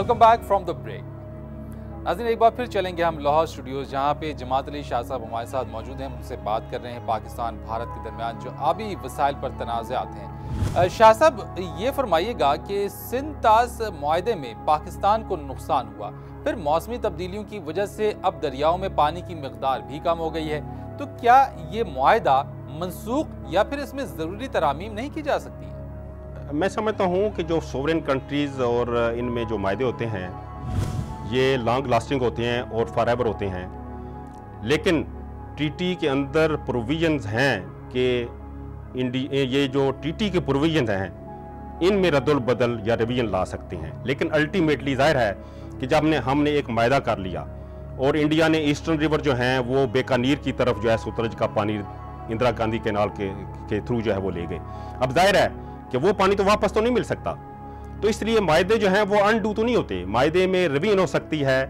Welcome back from the break. नाज़रीन, एक बार फिर चलेंगे हम लाहौर स्टूडियोज़, जहाँ पे जमात अली शाह साहब हमारे साथ मौजूद हैं। उनसे बात कर रहे हैं पाकिस्तान भारत के दरमियान जो आबी वसाइल पर तनाज़ात हैं। शाह साहब, ये फरमाइएगा कि सिंध तास मुआहदे में पाकिस्तान को नुकसान हुआ, फिर मौसमी तब्दीलियों की वजह से अब दरियाओं में पानी की मिकदार भी कम हो गई है, तो क्या ये मुआहदा मनसूख या फिर इसमें ज़रूरी तरामीम नहीं की जा सकती? मैं समझता हूँ कि जो सोवरेन कंट्रीज़ और इनमें जो मायदे होते हैं ये लॉन्ग लास्टिंग होते हैं और फॉरएवर होते हैं, लेकिन टीटी के अंदर प्रोविजंस हैं कि ये जो टीटी के प्रोविजंस हैं इनमें रद्दुल बदल या रिवीजन ला सकते हैं। लेकिन अल्टीमेटली जाहिर है कि जब हमने एक मायदा कर लिया और इंडिया ने ईस्टर्न रिवर जो हैं वो बीकानेर की तरफ जो है सतलज का पानी इंदिरा गांधी कैनाल के थ्रू जो है वो ले गए। अब जाहिर है कि वो पानी तो वापस तो नहीं मिल सकता, तो इसलिए मायदे जो हैं वो अनडू तो नहीं होते। मायदे में रिवीजन हो सकती है,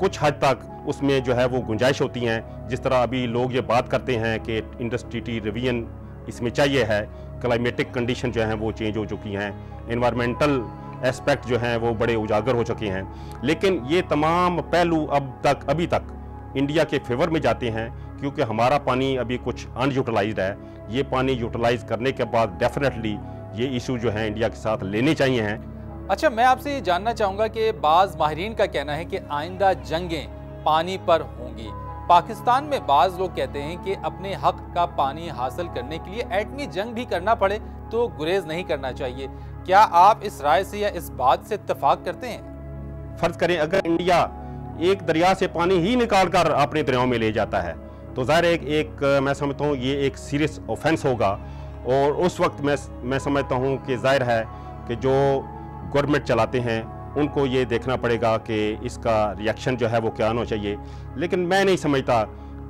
कुछ हद तक उसमें जो है वो गुंजाइश होती हैं। जिस तरह अभी लोग ये बात करते हैं कि इंडस्ट्री रिवीजन इसमें चाहिए है, क्लाइमेटिक कंडीशन जो हैं वो चेंज हो चुकी हैं, एनवायरमेंटल एस्पेक्ट जो हैं वो बड़े उजागर हो चुके हैं, लेकिन ये तमाम पहलू अभी तक इंडिया के फेवर में जाते हैं क्योंकि हमारा पानी अभी कुछ अनयूटिलाइज्ड है। ये पानी यूटिलाइज करने के बाद डेफिनेटली ये इशू जो है इंडिया के साथ लेने चाहिए हैं। अच्छा, मैं आपसे ये जानना चाहूँगा कि बाज़ माहिरीन का कहना है कि आइंदा जंगें पानी पर होंगी। पाकिस्तान में बाज़ लोग कहते हैं कि अपने हक का पानी हासिल करने के लिए एटमी जंग भी करना पड़े तो गुरेज नहीं करना चाहिए। क्या आप इस राय से या इस बात से इत्तेफाक करते हैं? फ़र्ज़ करें अगर इंडिया एक दरिया से पानी ही निकाल कर अपने दरियाओं में ले जाता है तो ज़ाहिर एक मैं समझता हूँ ये एक सीरियस ऑफेंस होगा, और उस वक्त मैं समझता हूँ कि जाहिर है कि जो गवर्नमेंट चलाते हैं उनको ये देखना पड़ेगा कि इसका रिएक्शन जो है वो क्या होना चाहिए। लेकिन मैं नहीं समझता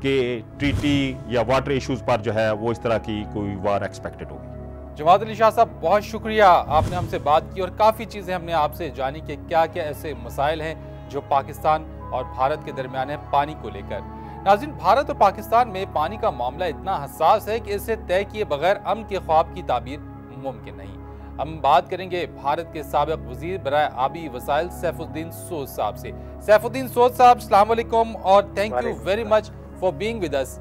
कि ट्रीटी या वाटर इश्यूज़ पर जो है वो इस तरह की कोई वार एक्सपेक्टेड होगी। जमात अली शाह साहब, बहुत शुक्रिया, आपने हमसे बात की और काफ़ी चीज़ें हमने आपसे जानी कि क्या क्या ऐसे मसाइल हैं जो पाकिस्तान और भारत के दरमियान है पानी को लेकर। नाज़रीन, भारत और पाकिस्तान में पानी का मामला इतना हसास है कि इसे तय किए बगैर अमन के ख्वाब की ताबीर मुमकिन नहीं। हम बात करेंगे भारत के साबिक वज़ीर बराए आबी वसाइल सैफुद्दीन सोज साहब से। सैफुद्दीन सोज साहब, अस्सलाम वालेकुम और thank you very much for being with us.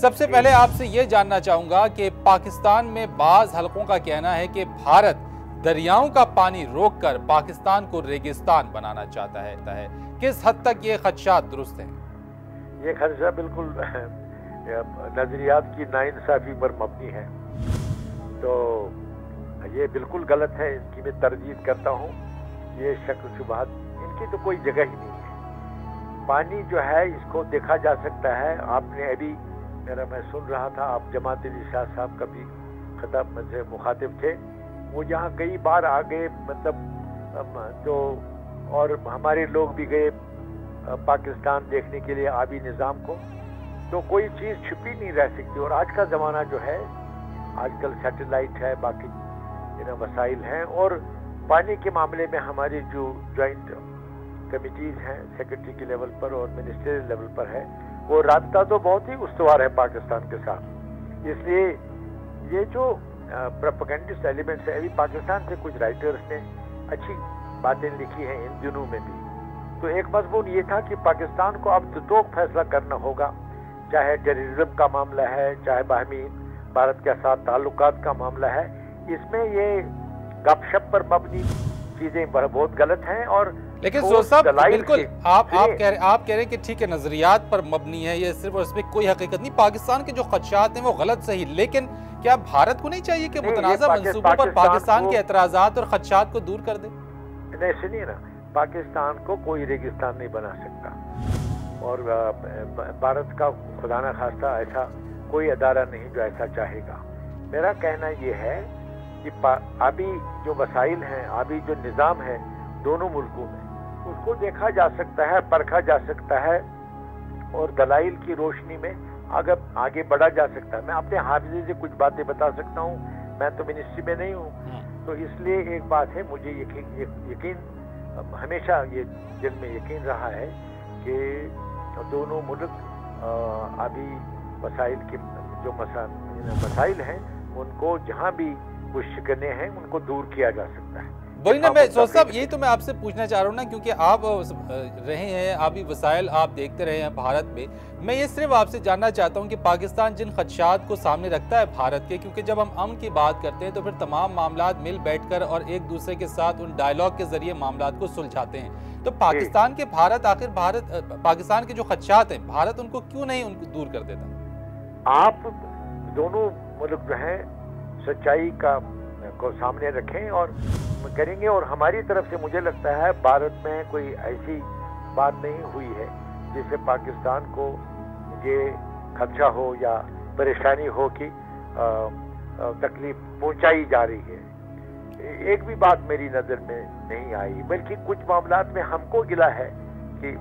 सबसे पहले आपसे ये जानना चाहूँगा कि पाकिस्तान में बाज़ हलकों का कहना है कि भारत दरियाओं का पानी रोक कर पाकिस्तान को रेगिस्तान बनाना चाहता है। किस हद तक ये खदशात दुरुस्त हैं? ये खदशा बिल्कुल नजरियात की नाइंसाफी पर मबनी है, तो ये बिल्कुल गलत है। इसकी मैं तरजीह करता हूँ। ये शक शुबहात इनकी तो कोई जगह ही नहीं है। पानी जो है इसको देखा जा सकता है। आपने अभी मैं सुन रहा था, आप जमात अली शाह साहब का भी खिताब से मुखातिब थे, वो यहाँ कई बार आ गए, मतलब तो और हमारे लोग भी गए पाकिस्तान देखने के लिए आबी निज़ाम को, तो कोई चीज़ छुपी नहीं रह सकती। और आज का ज़माना जो है, आजकल सैटेलाइट है, बाकी वसाइल हैं, और पानी के मामले में हमारी जो जॉइंट कमिटीज़ हैं सेक्रेटरी के लेवल पर और मिनिस्ट्रियल लेवल पर है, वो राब्ता तो बहुत ही उस्तवार है पाकिस्तान के साथ। इसलिए ये जो प्रोपेगेंडिस्ट एलिमेंट्स है, अभी पाकिस्तान से कुछ राइटर्स ने अच्छी बातें लिखी हैं इन दिनों में भी। तो एक मजमून ये था कि पाकिस्तान को अब तो फैसला करना होगा, चाहे टेररिज्म का मामला है, चाहे बाहमी भारत के साथ ताल्लुकात का मामला है। इसमें ये गपशप पर मबनी चीजें बहुत गलत हैं। और लेकिन सोज साहब, बिल्कुल आप कह रहे हैं कि ठीक है नजरियात पर मबनी है ये सिर्फ, और इसमें कोई हकीकत नहीं। पाकिस्तान के जो खदशात हैं वो गलत सही, लेकिन क्या भारत को नहीं चाहिए कि मुतनाज़ा मंसूबों पर पाकिस्तान के एतराज़ात और खदशात को दूर कर दे? नहीं, सुनिए ना, पाकिस्तान को कोई रेगिस्तान नहीं बना सकता, और भारत का खुदा न खास्ता ऐसा कोई अदारा नहीं जो ऐसा चाहेगा। मेरा कहना ये है कि आबी जो वसाइल हैं, आबी जो निज़ाम है दोनों मुल्कों में, उसको देखा जा सकता है, परखा जा सकता है, और दलाइल की रोशनी में अगर आगे बढ़ा जा सकता है। मैं अपने हाफिज़े से कुछ बातें बता सकता हूँ, मैं तो मिनिस्ट्री में नहीं हूँ, तो इसलिए एक बात है, मुझे यकीन हमेशा ये दिल में यकीन रहा है कि दोनों मुल्क आबी वसाइल के जो मसाइल हैं उनको जहाँ भी कुछ शिकने हैं उनको दूर किया जा सकता है। वही ना मैं सोच साहब यही तो मैं आपसे पूछना चाह रहा हूँ ना, क्योंकि आप रहे हैं, आबी वसाइल आप देखते रहे हैं भारत में। मैं ये सिर्फ आपसे जानना चाहता हूँ कि पाकिस्तान जिन खदशात को सामने रखता है भारत के, क्योंकि जब हम अमन की बात करते हैं तो फिर तमाम मामलात मिल बैठकर और एक दूसरे के साथ उन डायलॉग के जरिए मामलात को सुलझाते हैं, तो पाकिस्तान के पाकिस्तान के जो खदशात हैं भारत उनको क्यों नहीं उनको दूर कर देता? आप दोनों मुल्क जो है सच्चाई को सामने रखें और करेंगे, और हमारी तरफ से मुझे लगता है भारत में कोई ऐसी बात नहीं हुई है जिससे पाकिस्तान को ये खदशा हो या परेशानी हो कि तकलीफ पहुंचाई जा रही है। एक भी बात मेरी नज़र में नहीं आई, बल्कि कुछ मामलात में हमको गिला है कि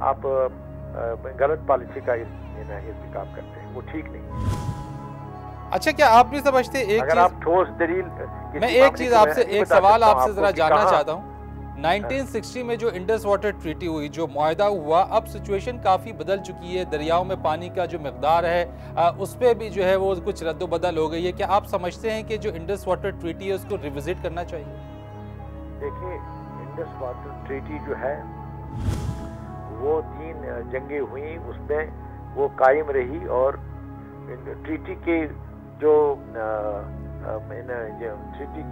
आप गलत पॉलिसी का इंतकाम करते हैं, वो ठीक नहीं। अच्छा, क्या आप भी समझते अगर आप ठोस दलील, मैं एक चीज आपसे, एक सवाल आपसे जरा जानना चाहता हूँ। 1960 में जो इंडस वाटर ट्रीटी हुई, जो मुआहदा हुआ, अब सिचुएशन काफ़ी बदल चुकी है, दरियाओं में पानी का जो मकदार है उस पर भी जो है वो कुछ रद्द-बदल हो गई है। क्या आप समझते हैं कि जो इंडस वाटर ट्रीटी है उसको रिविजिट करना चाहिए? देखिए, इंडस वाटर ट्रीटी जो है वो 3 जंगें हुई, उसमें वो कायम रही और ट्रीटी के जो ट्रीटी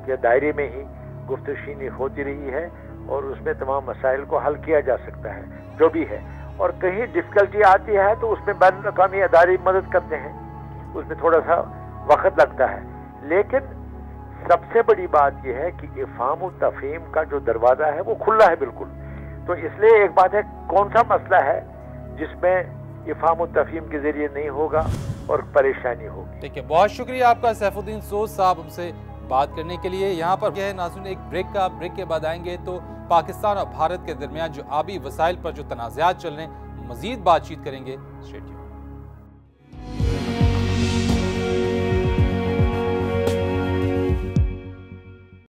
के दायरे में ही गुफ्तगू होती रही है और उसमें तमाम मसाइल को हल किया जा सकता है जो भी है। और कहीं डिफ़िकल्टी आती है तो उसमें बैनुल अक़वामी अदारे मदद करते हैं, उसमें थोड़ा सा वक्त लगता है, लेकिन सबसे बड़ी बात यह है कि इफ़हाम व तफ़हीम का जो दरवाज़ा है वो खुला है बिल्कुल। तो इसलिए एक बात है, कौन सा मसला है जिसमें इफ़हाम व तफ़हीम के ज़रिए नहीं होगा और परेशानी होगी। ठीक है, बहुत शुक्रिया आपका सैफुद्दीन सोज साहब हमसे बात करने के लिए। यहाँ पर यह है नाज़रीन, एक ब्रेक के बाद आएंगे तो पाकिस्तान और भारत के दरमियान जो आबी वसाइल पर जो तनाज़ात चल रहे हैं, मज़ीद बातचीत करेंगे। Stay tuned.